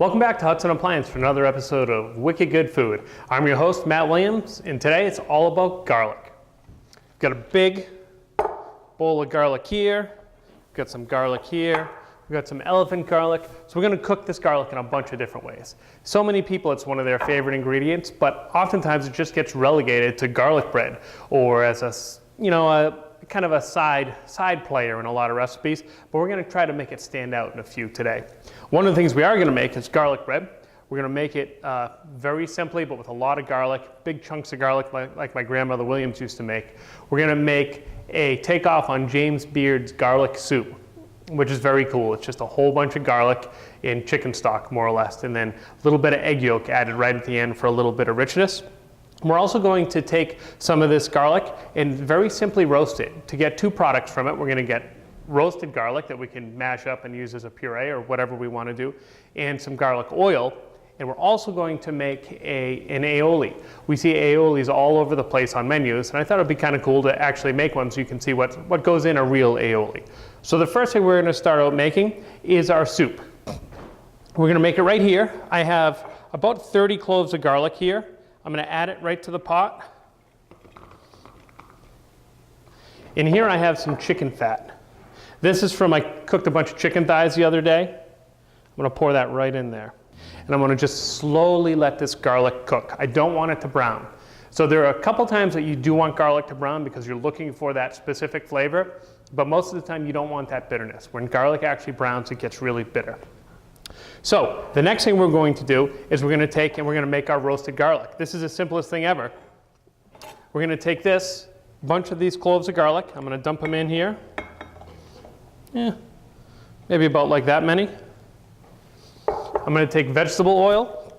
Welcome back to Hudson Appliance for another episode of Wicked Good Food. I'm your host, Matt Williams, and today it's all about garlic. We've got a big bowl of garlic here. We've got some garlic here. We've got some elephant garlic. So we're going to cook this garlic in a bunch of different ways. So many people, it's one of their favorite ingredients, but oftentimes it just gets relegated to garlic bread or as a kind of a side player in a lot of recipes, but we're going to try to make it stand out in a few today. One of the things we are going to make is garlic bread. We're going to make it very simply, but with a lot of garlic, big chunks of garlic like my grandmother Williams used to make. We're going to make a takeoff on James Beard's garlic soup, which is very cool. It's just a whole bunch of garlic in chicken stock, more or less, and then a little bit of egg yolk added right at the end for a little bit of richness. We're also going to take some of this garlic and very simply roast it. To get two products from it, we're going to get roasted garlic that we can mash up and use as a puree or whatever we want to do, and some garlic oil. And we're also going to make an aioli. We see aiolis all over the place on menus, and I thought it'd be kind of cool to actually make one so you can see what goes in a real aioli. So the first thing we're going to start out making is our soup. We're going to make it right here. I have about 30 cloves of garlic here. I'm going to add it right to the pot. In here I have some chicken fat. This is from, I cooked a bunch of chicken thighs the other day. I'm going to pour that right in there. And I'm going to just slowly let this garlic cook. I don't want it to brown. So there are a couple times that you do want garlic to brown because you're looking for that specific flavor, but most of the time you don't want that bitterness. When garlic actually browns, it gets really bitter. So the next thing we're going to do is we're going to take and we're going to make our roasted garlic. This is the simplest thing ever. We're going to take this bunch of these cloves of garlic. I'm going to dump them in here. Maybe about like that many. I'm going to take vegetable oil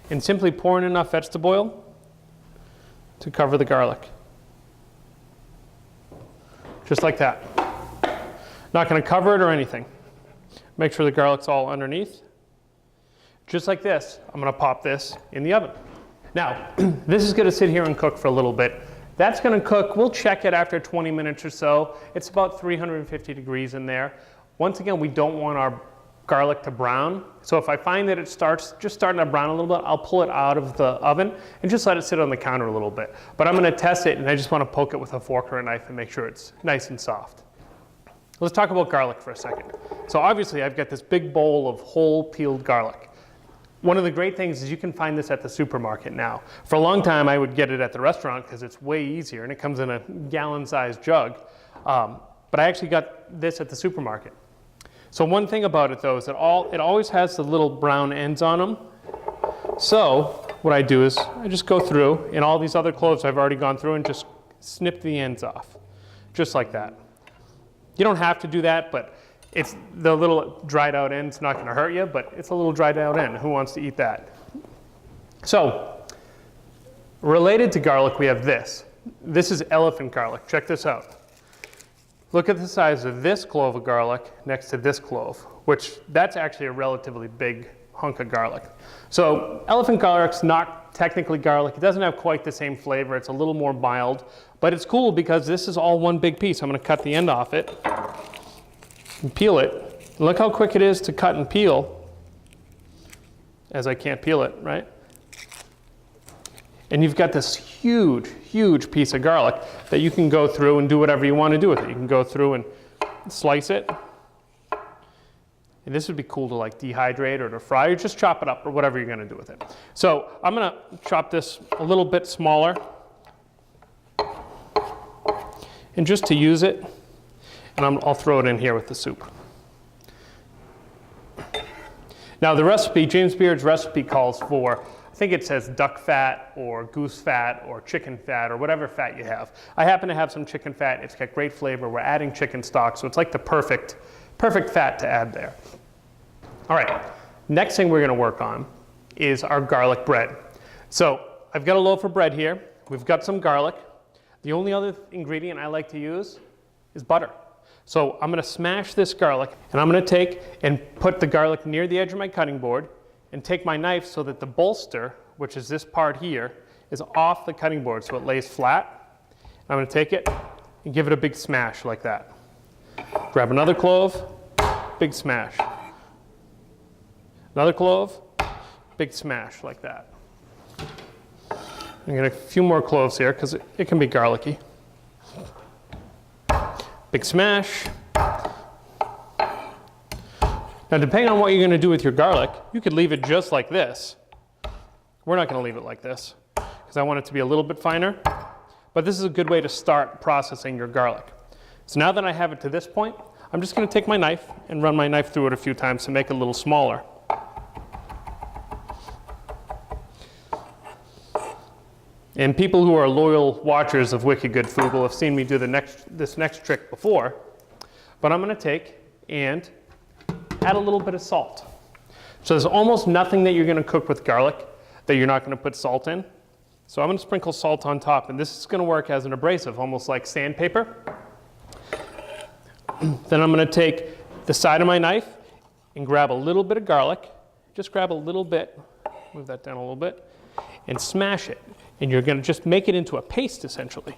and simply pour in enough vegetable oil to cover the garlic. Just like that. Not going to cover it or anything. Make sure the garlic's all underneath. Just like this, I'm going to pop this in the oven. Now, this is going to sit here and cook for a little bit. That's going to cook, we'll check it after 20 minutes or so. It's about 350 degrees in there. Once again, we don't want our garlic to brown. So if I find that it starts just starting to brown a little bit, I'll pull it out of the oven and just let it sit on the counter a little bit. But I'm going to test it and I just want to poke it with a fork or a knife and make sure it's nice and soft. Let's talk about garlic for a second. So obviously I've got this big bowl of whole peeled garlic. One of the great things is you can find this at the supermarket now. For a long time I would get it at the restaurant because it's way easier and it comes in a gallon-sized jug. But I actually got this at the supermarket. So one thing about it though is that it always has the little brown ends on them. So what I do is I just go through, and all these other cloves I've already gone through and just snip the ends off. Just like that. You don't have to do that, but it's the little dried out end's not going to hurt you, but it's a little dried out end. Who wants to eat that? So, related to garlic, we have this. This is elephant garlic. Check this out. Look at the size of this clove of garlic next to this clove, which that's actually a relatively big hunk of garlic. So elephant garlic's not technically garlic. It doesn't have quite the same flavor. It's a little more mild, but it's cool because this is all one big piece. I'm going to cut the end off it and peel it. And look how quick it is to cut and peel, as I can't peel it, right? And you've got this huge, huge piece of garlic that you can go through and do whatever you want to do with it. You can go through and slice it. And this would be cool to like dehydrate or to fry or just chop it up or whatever you're going to do with it. So I'm going to chop this a little bit smaller. And just to use it, and I'll throw it in here with the soup. Now the recipe, James Beard's recipe calls for, I think it says duck fat or goose fat or chicken fat or whatever fat you have. I happen to have some chicken fat. It's got great flavor. We're adding chicken stock, so it's like the perfect fat to add there. All right, next thing we're going to work on is our garlic bread. So I've got a loaf of bread here. We've got some garlic. The only other ingredient I like to use is butter. So I'm going to smash this garlic, and I'm going to take and put the garlic near the edge of my cutting board and take my knife so that the bolster, which is this part here, is off the cutting board so it lays flat. I'm going to take it and give it a big smash like that. Grab another clove, big smash. Another clove, big smash like that. I'm going to get a few more cloves here because it can be garlicky. Big smash. Now, depending on what you're going to do with your garlic, you could leave it just like this. We're not going to leave it like this because I want it to be a little bit finer. But this is a good way to start processing your garlic. So now that I have it to this point, I'm just going to take my knife and run my knife through it a few times to make it a little smaller. And people who are loyal watchers of Wicked Good Food will have seen me do this next trick before. But I'm going to take and add a little bit of salt. So there's almost nothing that you're going to cook with garlic that you're not going to put salt in. So I'm going to sprinkle salt on top, and this is going to work as an abrasive, almost like sandpaper. Then I'm going to take the side of my knife and grab a little bit of garlic. Just grab a little bit, move that down a little bit, and smash it. And you're going to just make it into a paste, essentially.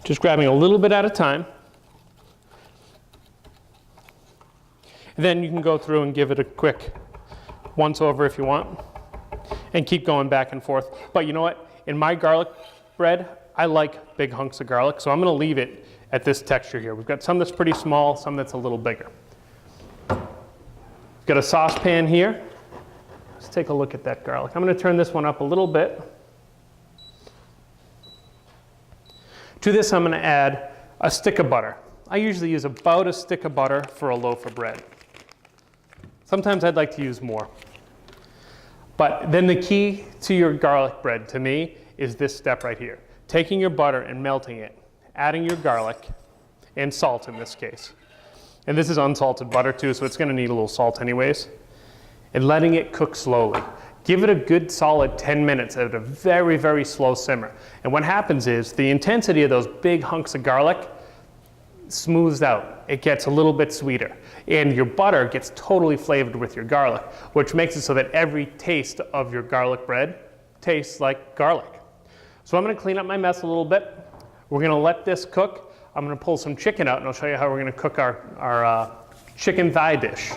Just grabbing a little bit at a time. And then you can go through and give it a quick once over if you want, and keep going back and forth. But you know what? In my garlic bread, I like big hunks of garlic, so I'm going to leave it at this texture here. We've got some that's pretty small, some that's a little bigger. We've got a saucepan here. Let's take a look at that garlic. I'm going to turn this one up a little bit. To this, I'm going to add a stick of butter. I usually use about a stick of butter for a loaf of bread. Sometimes I'd like to use more. But then the key to your garlic bread, to me, is this step right here. Taking your butter and melting it, adding your garlic, and salt in this case. And this is unsalted butter too, so it's going to need a little salt anyways. And letting it cook slowly. Give it a good solid 10 minutes at a very, very slow simmer. And what happens is the intensity of those big hunks of garlic smooths out. It gets a little bit sweeter. And your butter gets totally flavored with your garlic, which makes it so that every taste of your garlic bread tastes like garlic. So I'm going to clean up my mess a little bit. We're going to let this cook. I'm going to pull some chicken out and I'll show you how we're going to cook our chicken thigh dish.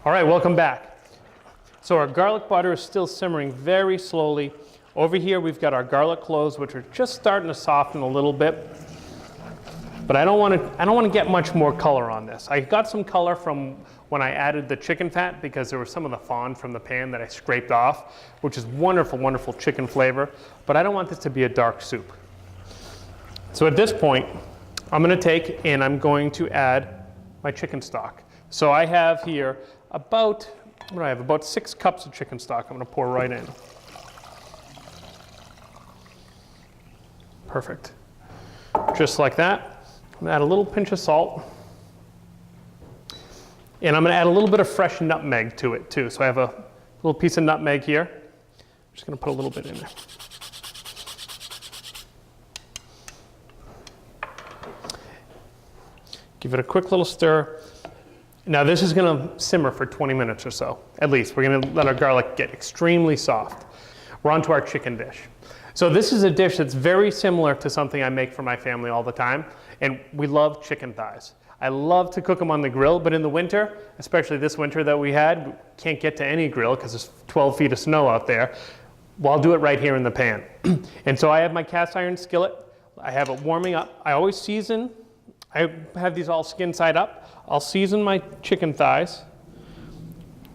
All right, welcome back. So our garlic butter is still simmering very slowly. Over here we've got our garlic cloves, which are just starting to soften a little bit. But I don't want to get much more color on this. I got some color from when I added the chicken fat because there was some of the fond from the pan that I scraped off, which is wonderful, wonderful chicken flavor. But I don't want this to be a dark soup. So at this point, I'm going to take and I'm going to add my chicken stock. So I have here about 6 cups of chicken stock I'm going to pour right in. Perfect. Just like that. I'm going to add a little pinch of salt. And I'm going to add a little bit of fresh nutmeg to it too. So I have a little piece of nutmeg here. I'm just going to put a little bit in there. Give it a quick little stir. Now this is going to simmer for 20 minutes or so, at least. We're going to let our garlic get extremely soft. We're on to our chicken dish. So this is a dish that's very similar to something I make for my family all the time, and we love chicken thighs. I love to cook them on the grill, but in the winter, especially this winter that we had, we can't get to any grill because there's 12 feet of snow out there. Well, I'll do it right here in the pan. And so I have my cast iron skillet. I have it warming up. I always season. I have these all skin side up. I'll season my chicken thighs.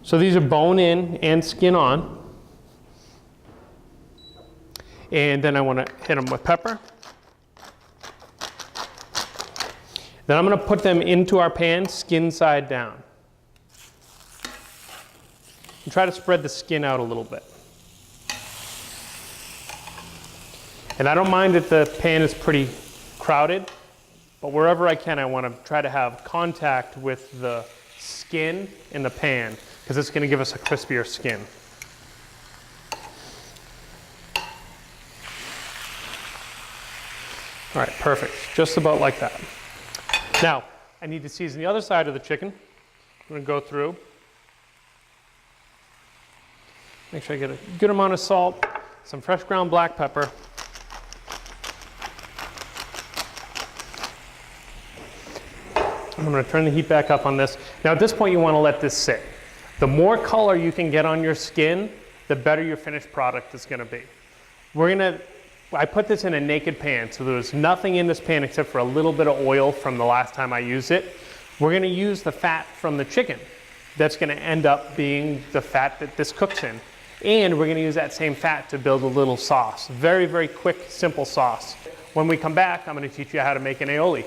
So these are bone in and skin on. And then I want to hit them with pepper. Then I'm going to put them into our pan, skin side down. And try to spread the skin out a little bit. And I don't mind if the pan is pretty crowded. But wherever I can, I want to try to have contact with the skin in the pan because it's going to give us a crispier skin. All right, perfect. Just about like that. Now, I need to season the other side of the chicken. going to go through. Make sure I get a good amount of salt, some fresh ground black pepper. I'm going to turn the heat back up on this. Now at this point you want to let this sit. The more color you can get on your skin, the better your finished product is going to be. I put this in a naked pan, so there's nothing in this pan except for a little bit of oil from the last time I used it. We're going to use the fat from the chicken. That's going to end up being the fat that this cooks in. And we're going to use that same fat to build a little sauce. Very, very quick, simple sauce. When we come back, I'm going to teach you how to make an aioli.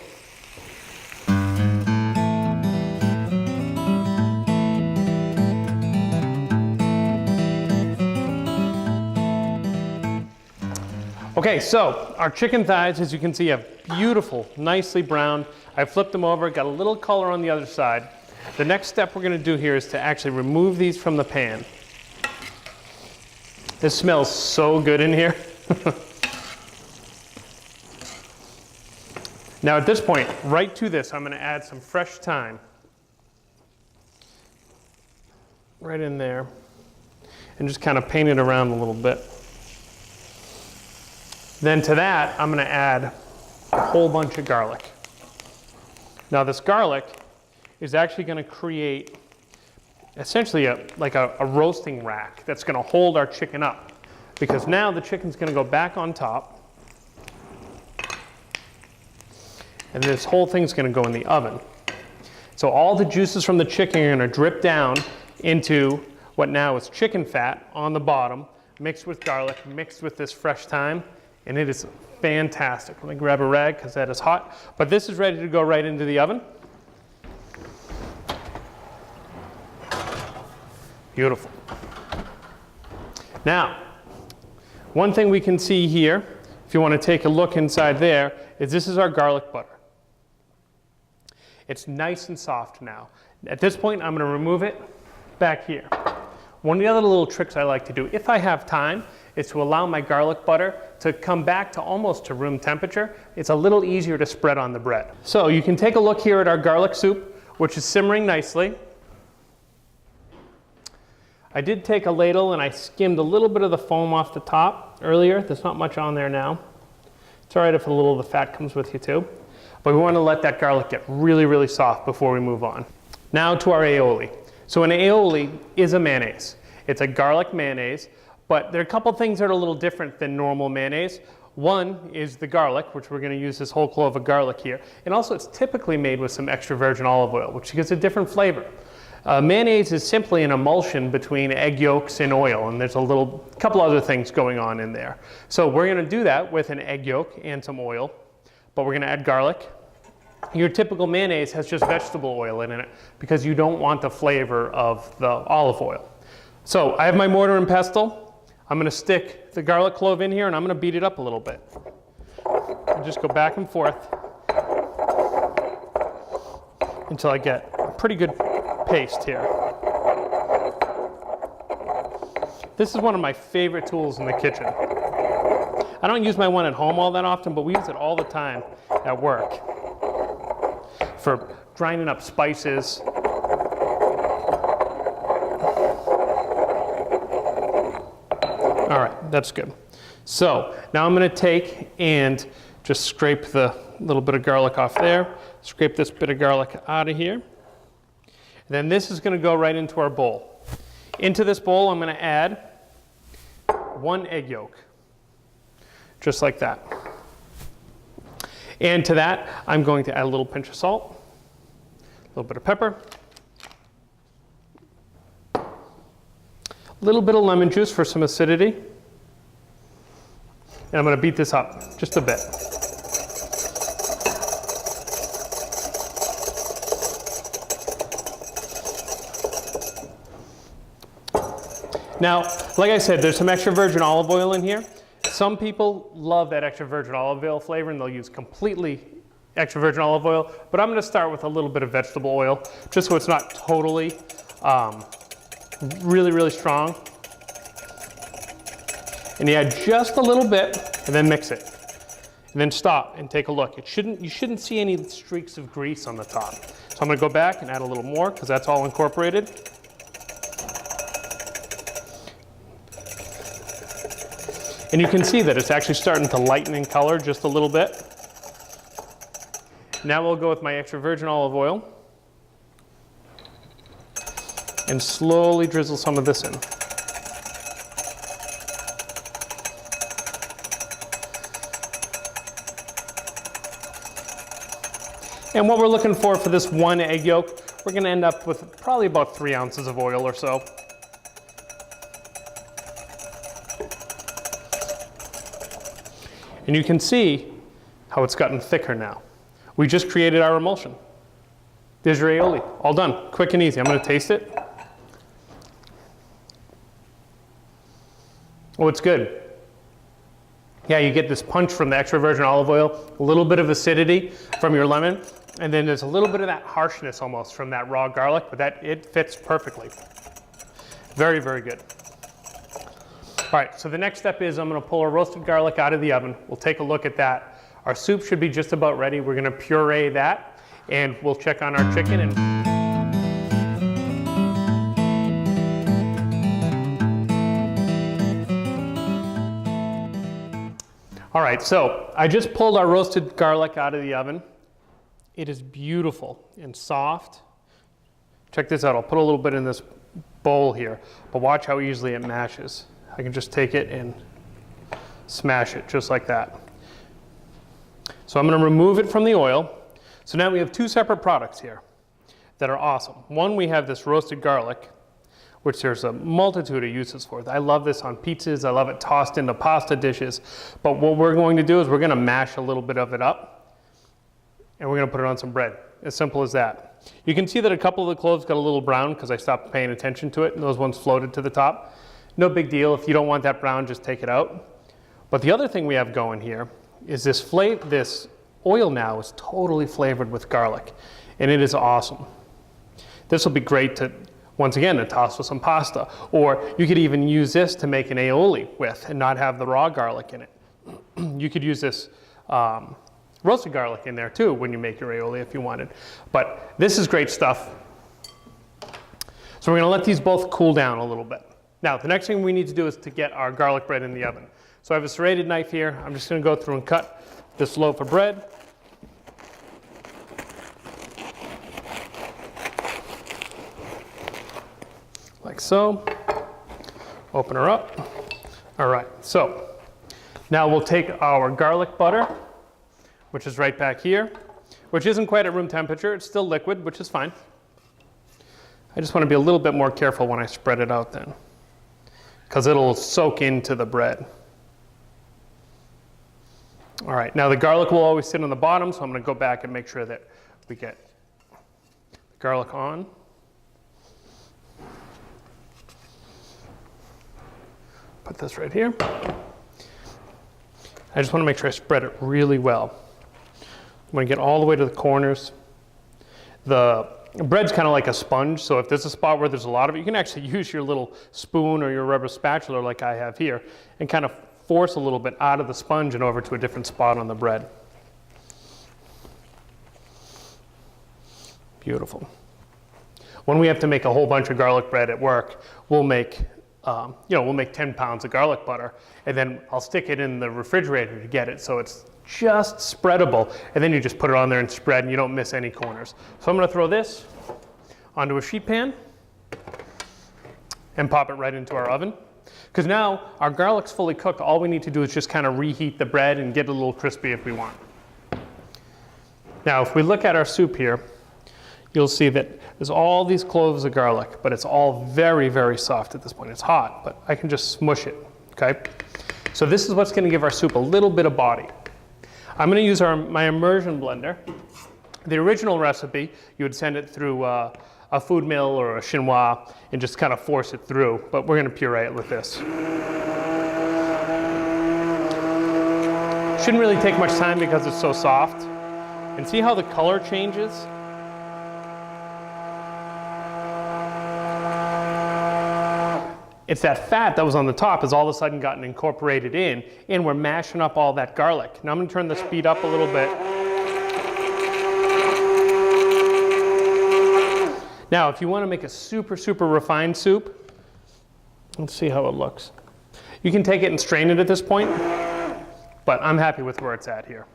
Okay, so our chicken thighs, as you can see, have beautiful, nicely browned. I flipped them over, got a little color on the other side. The next step we're going to do here is to actually remove these from the pan. This smells so good in here. Now at this point, right to this, I'm going to add some fresh thyme. Right in there. And just kind of paint it around a little bit. Then to that, I'm going to add a whole bunch of garlic. Now this garlic is actually going to create essentially like a roasting rack that's going to hold our chicken up. Because now the chicken's going to go back on top. And this whole thing's going to go in the oven. So all the juices from the chicken are going to drip down into what now is chicken fat on the bottom, mixed with garlic, mixed with this fresh thyme. And it is fantastic. Let me grab a rag because that is hot. But this is ready to go right into the oven. Beautiful. Now, one thing we can see here, if you want to take a look inside there, is this is our garlic butter. It's nice and soft now. At this point, I'm going to remove it back here. One of the other little tricks I like to do, if I have time, is to allow my garlic butter to come back to almost to room temperature. It's a little easier to spread on the bread. So you can take a look here at our garlic soup, which is simmering nicely. I did take a ladle and I skimmed a little bit of the foam off the top earlier. There's not much on there now. It's all right if a little of the fat comes with you too. But we want to let that garlic get really, really soft before we move on. Now to our aioli. So an aioli is a mayonnaise. It's a garlic mayonnaise. But there are a couple things that are a little different than normal mayonnaise. One is the garlic, which we're going to use this whole clove of garlic here. And also it's typically made with some extra virgin olive oil, which gives a different flavor. Mayonnaise is simply an emulsion between egg yolks and oil, and there's a couple other things going on in there. So we're going to do that with an egg yolk and some oil, but we're going to add garlic. Your typical mayonnaise has just vegetable oil in it because you don't want the flavor of the olive oil. So I have my mortar and pestle. I'm going to stick the garlic clove in here and I'm going to beat it up a little bit. And just go back and forth until I get a pretty good paste here. This is one of my favorite tools in the kitchen. I don't use my one at home all that often, but we use it all the time at work for grinding up spices. All right, that's good. So now I'm going to take and just scrape the little bit of garlic off there, scrape this bit of garlic out of here. And then this is going to go right into our bowl. Into this bowl, I'm going to add 1 egg yolk, just like that. And to that, I'm going to add a little pinch of salt, a little bit of pepper, a little bit of lemon juice for some acidity. And I'm going to beat this up just a bit. Now, like I said, there's some extra virgin olive oil in here. Some people love that extra virgin olive oil flavor and they'll use completely extra virgin olive oil, but I'm going to start with a little bit of vegetable oil just so it's not totally really, really strong. And you add just a little bit and then mix it. And then stop and take a look. You shouldn't see any streaks of grease on the top. So I'm gonna go back and add a little more because that's all incorporated. And you can see that it's actually starting to lighten in color just a little bit. Now we'll go with my extra virgin olive oil and slowly drizzle some of this in. And what we're looking for this one egg yolk, we're gonna end up with probably about 3 ounces of oil or so. And you can see how it's gotten thicker now. We just created our emulsion. There's your aioli, all done, quick and easy. I'm gonna taste it. Oh, it's good. Yeah, you get this punch from the extra virgin olive oil, a little bit of acidity from your lemon, and then there's a little bit of that harshness almost from that raw garlic, but it fits perfectly. Very, very good. All right, so the next step is I'm gonna pull our roasted garlic out of the oven. We'll take a look at that. Our soup should be just about ready. We're gonna puree that, and we'll check on our chicken and all right, so I just pulled our roasted garlic out of the oven. It is beautiful and soft. Check this out, I'll put a little bit in this bowl here, but watch how easily it mashes. I can just take it and smash it just like that. So I'm gonna remove it from the oil. So now we have 2 separate products here that are awesome. One, we have this roasted garlic, which there's a multitude of uses for. I love this on pizzas, I love it tossed into pasta dishes. But what we're going to do is we're gonna mash a little bit of it up and we're gonna put it on some bread. As simple as that. You can see that a couple of the cloves got a little brown because I stopped paying attention to it and those ones floated to the top. No big deal. If you don't want that brown, just take it out. But the other thing we have going here is this oil now is totally flavored with garlic, and it is awesome. This will be great to, once again, to toss with some pasta, or you could even use this to make an aioli with and not have the raw garlic in it. You could use this roasted garlic in there too when you make your aioli if you wanted. But this is great stuff. So we're gonna let these both cool down a little bit. Now, the next thing we need to do is to get our garlic bread in the oven. So I have a serrated knife here. I'm just gonna go through and cut this loaf of bread. Like so. Open her up. All right, so now we'll take our garlic butter, which is right back here, which isn't quite at room temperature. It's still liquid, which is fine. I just want to be a little bit more careful when I spread it out then, because it'll soak into the bread. All right, now the garlic will always sit on the bottom, so I'm going to go back and make sure that we get the garlic on. Put this right here. I just want to make sure I spread it really well. I'm going to get all the way to the corners. The bread's kind of like a sponge, so if there's a spot where there's a lot of it, you can actually use your little spoon or your rubber spatula like I have here and kind of force a little bit out of the sponge and over to a different spot on the bread. Beautiful. When we have to make a whole bunch of garlic bread at work, we'll make we'll make 10 pounds of garlic butter, and then I'll stick it in the refrigerator to get it so it's just spreadable, and then you just put it on there and spread and you don't miss any corners. So I'm going to throw this onto a sheet pan and pop it right into our oven, because now our garlic's fully cooked. All we need to do is just kind of reheat the bread and get it a little crispy if we want. Now if we look at our soup here, you'll see that there's all these cloves of garlic, but it's all very, very soft at this point. It's hot, but I can just smush it, okay? So this is what's going to give our soup a little bit of body. I'm going to use my immersion blender. The original recipe, you would send it through a food mill or a chinois and just kind of force it through, but we're going to puree it with this. Shouldn't really take much time because it's so soft. And see how the color changes? It's that fat that was on the top has all of a sudden gotten incorporated in, and we're mashing up all that garlic. Now I'm going to turn the speed up a little bit. Now, if you want to make a super, super refined soup, let's see how it looks. You can take it and strain it at this point, but I'm happy with where it's at here.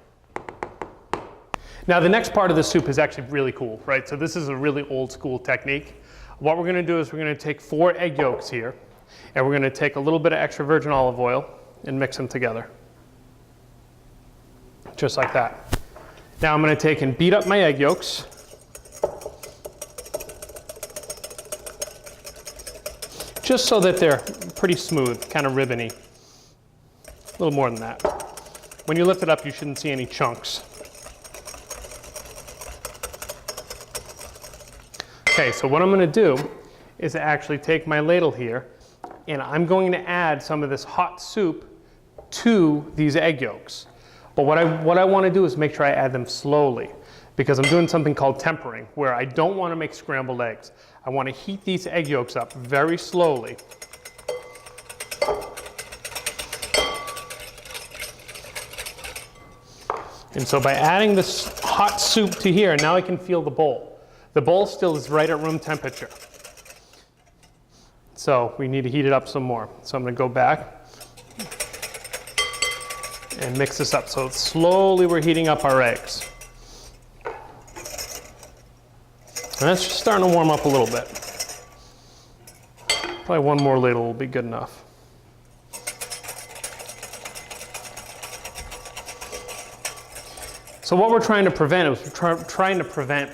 Now, the next part of the soup is actually really cool, right? So this is a really old school technique. What we're going to do is we're going to take 4 egg yolks here, and we're going to take a little bit of extra virgin olive oil and mix them together. Just like that. Now I'm going to take and beat up my egg yolks. Just so that they're pretty smooth, kind of ribbony. A little more than that. When you lift it up, you shouldn't see any chunks. Okay, so what I'm going to do is actually take my ladle here, and I'm going to add some of this hot soup to these egg yolks. But what I want to do is make sure I add them slowly, because I'm doing something called tempering, where I don't want to make scrambled eggs. I want to heat these egg yolks up very slowly. And so by adding this hot soup to here, now I can feel the bowl. The bowl still is right at room temperature. So we need to heat it up some more. So I'm going to go back and mix this up. So slowly we're heating up our eggs. And that's just starting to warm up a little bit. Probably one more ladle will be good enough. So what we're trying to prevent is we're trying to prevent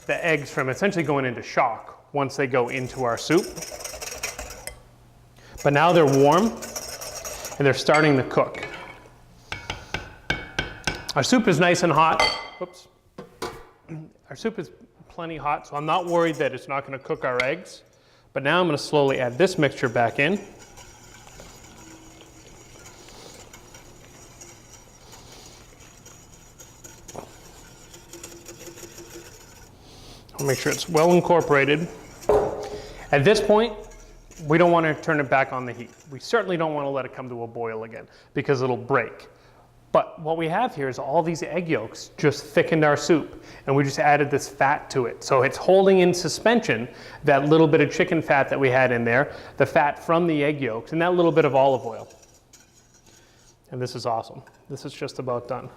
the eggs from essentially going into shock once they go into our soup. But now they're warm and they're starting to cook. Our soup is nice and hot. Whoops. Our soup is plenty hot, so I'm not worried that it's not going to cook our eggs. But now I'm going to slowly add this mixture back in. I'll make sure it's well incorporated. At this point, we don't want to turn it back on the heat. We certainly don't want to let it come to a boil again, because it'll break. But what we have here is all these egg yolks just thickened our soup, and we just added this fat to it. So it's holding in suspension that little bit of chicken fat that we had in there, the fat from the egg yolks, and that little bit of olive oil. And this is awesome. This is just about done.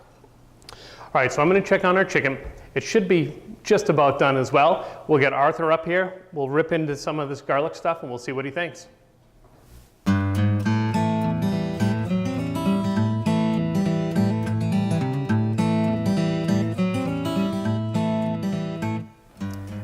All right, so I'm going to check on our chicken. It should be just about done as well. We'll get Arthur up here. We'll rip into some of this garlic stuff, and we'll see what he thinks.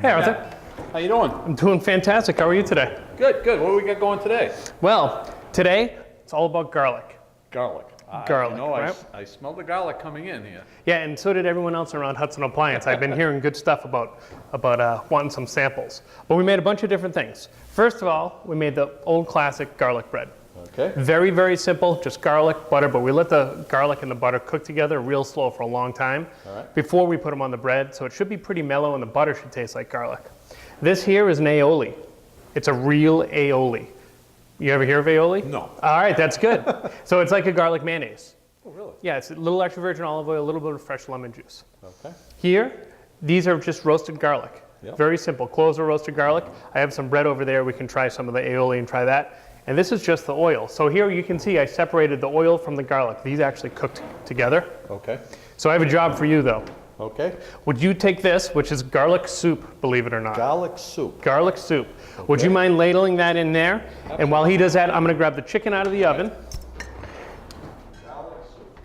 Hey, Arthur. How you doing? I'm doing fantastic. How are you today? Good, good. What do we got going today? Well, today it's all about garlic. Garlic. Garlic, you know, right? I smell the garlic coming in here. Yeah, and so did everyone else around Hudson Appliance. I've been hearing good stuff about wanting some samples. But we made a bunch of different things. First of all, we made the old classic garlic bread. Okay. Very, very simple, just garlic, butter, but we let the garlic and the butter cook together real slow for a long time before we put them on the bread, so it should be pretty mellow and the butter should taste like garlic. This here is an aioli. It's a real aioli. You ever hear of aioli? No. All right, that's good. So it's like a garlic mayonnaise. Oh, really? Yeah, it's a little extra virgin olive oil, a little bit of fresh lemon juice. Okay. Here, these are just roasted garlic. Yep. Very simple, cloves of roasted garlic. I have some bread over there. We can try some of the aioli and try that. And this is just the oil. So here you can see I separated the oil from the garlic. These actually cooked together. Okay. So I have a job for you though. Okay. Would you take this, which is garlic soup, believe it or not? Garlic soup. Garlic soup. Okay. Would you mind ladling that in there? Absolutely. And while he does that, I'm going to grab the chicken out of the oven. Garlic soup.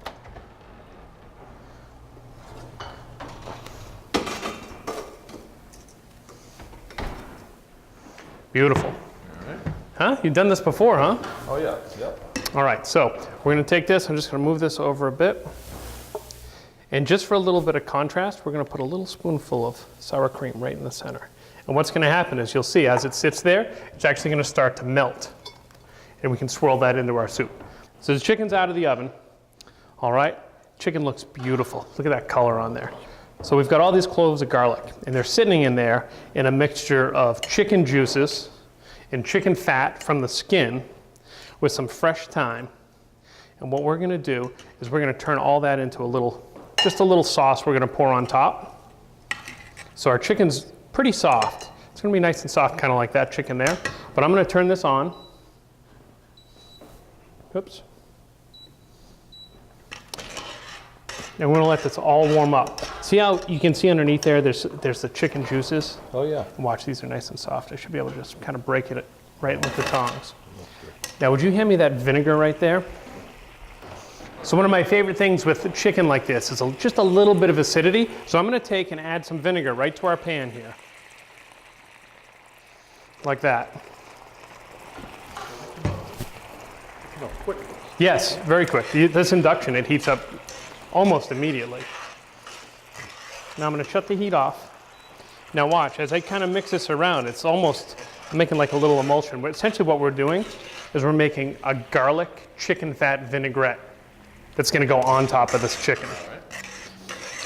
Beautiful. All right. Huh? You've done this before, huh? Oh yeah. Yep. All right, so we're going to take this. I'm just going to move this over a bit. And just for a little bit of contrast, we're going to put a little spoonful of sour cream right in the center. And what's going to happen is you'll see as it sits there, it's actually going to start to melt. And we can swirl that into our soup. So the chicken's out of the oven. All right, chicken looks beautiful. Look at that color on there. So we've got all these cloves of garlic, and they're sitting in there in a mixture of chicken juices and chicken fat from the skin with some fresh thyme. And what we're going to do is we're going to turn all that into just a little sauce we're going to pour on top. So our chicken's pretty soft, It's gonna be nice and soft, kind of like that chicken there. But I'm gonna turn this on. Oops. And we're gonna let this all warm up. See how you can see underneath there, there's the chicken juices? Oh, yeah. Watch, these are nice and soft. I should be able to just kind of break it right with the tongs. Now, would you hand me that vinegar right there? So one of my favorite things with chicken like this is just a little bit of acidity. So I'm gonna take and add some vinegar right to our pan here. Like that. No, quick. Yes, very quick. This induction, it heats up almost immediately. Now I'm gonna shut the heat off. Now watch, as I kind of mix this around, it's almost making like a little emulsion. But essentially what we're doing is we're making a garlic chicken fat vinaigrette that's gonna go on top of this chicken.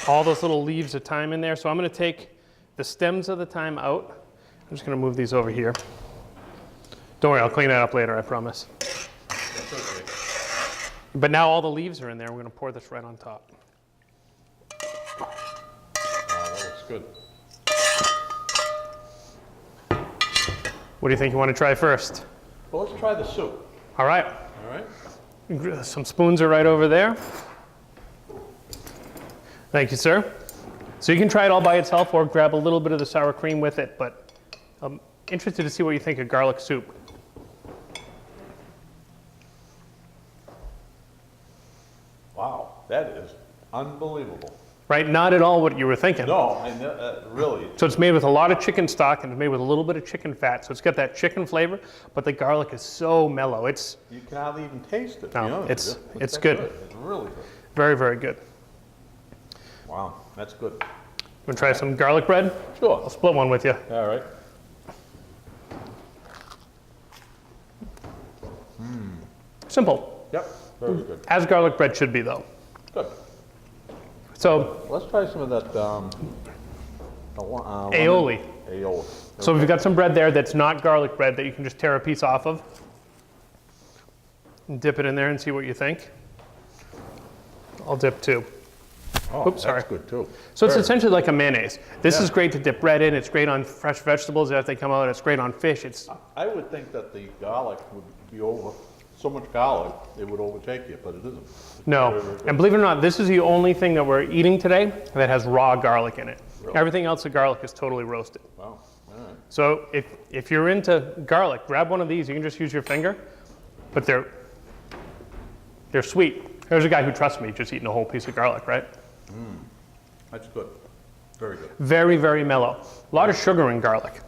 All those little leaves of thyme in there. So I'm gonna take the stems of the thyme out. I'm just gonna move these over here. Don't worry, I'll clean that up later, I promise. That's okay. But now all the leaves are in there. We're gonna pour this right on top. That looks good. What do you think you want to try first? Well, let's try the soup. All right. All right. Some spoons are right over there. Thank you, sir. So you can try it all by itself or grab a little bit of the sour cream with it, but I'm interested to see what you think of garlic soup. Wow, that is unbelievable. Right? Not at all what you were thinking. No, really. So it's made with a lot of chicken stock and it's made with a little bit of chicken fat. So it's got that chicken flavor, but the garlic is so mellow. It's You can hardly even taste it. to be No, honest it's- with you. it's That's good. It's really good. very, very good. Wow, that's good. You want to try some garlic bread? Sure. I'll split one with you. All right. Simple. Yep. Very good. As garlic bread should be, though. Good. So Let's try some of that. aioli. Aioli. So we've got some bread there that's not garlic bread that you can just tear a piece off of. And dip it in there and see what you think. I'll dip too. Oh, Oops, sorry. that's good too. So it's Very- essentially like a mayonnaise. This Yeah. is great to dip bread in. It's great on fresh vegetables as they come out. It's great on fish. It's I would think that the garlic would be over. So much garlic, it would overtake you, but it isn't. It's no. very, very good. And believe it or not, this is the only thing that we're eating today that has raw garlic in it. Really? Everything else, the garlic is totally roasted. Wow. All right. So if you're into garlic, grab one of these. You can just use your finger, but they're sweet. There's a guy who trusts me just eating a whole piece of garlic, right? That's good. Very good. Very, very mellow. A lot of sugar in garlic.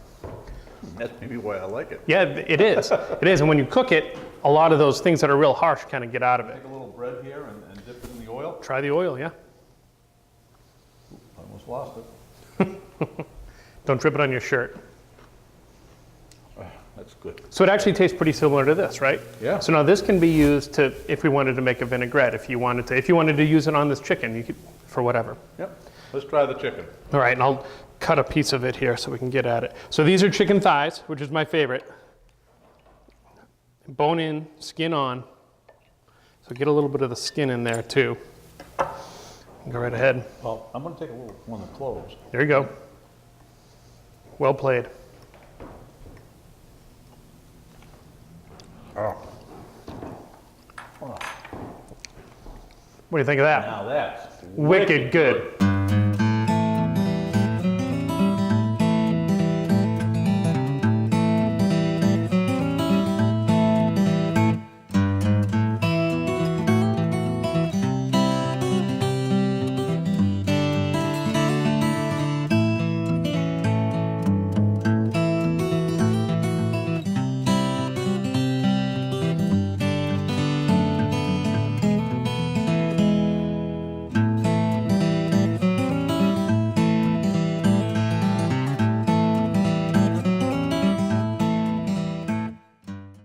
That's maybe why I like it. Yeah, it is. It is. And when you cook it, a lot of those things that are real harsh kind of get out of it. Take a little bread here and dip it in the oil. Try the oil, yeah. Almost lost it. Don't drip it on your shirt. That's good. So it actually tastes pretty similar to this, right? Yeah. So now this can be used to, if we wanted to make a vinaigrette, if you wanted to use it on this chicken, you could, for whatever. Yep. Let's try the chicken. All right, and I'll cut a piece of it here so we can get at it. So these are chicken thighs, which is my favorite. Bone in, skin on. So get a little bit of the skin in there too. Go right ahead. Well, I'm going to take a little one of the cloves. There you go. Well played. Oh. What do you think of that? Now that's Wicked good.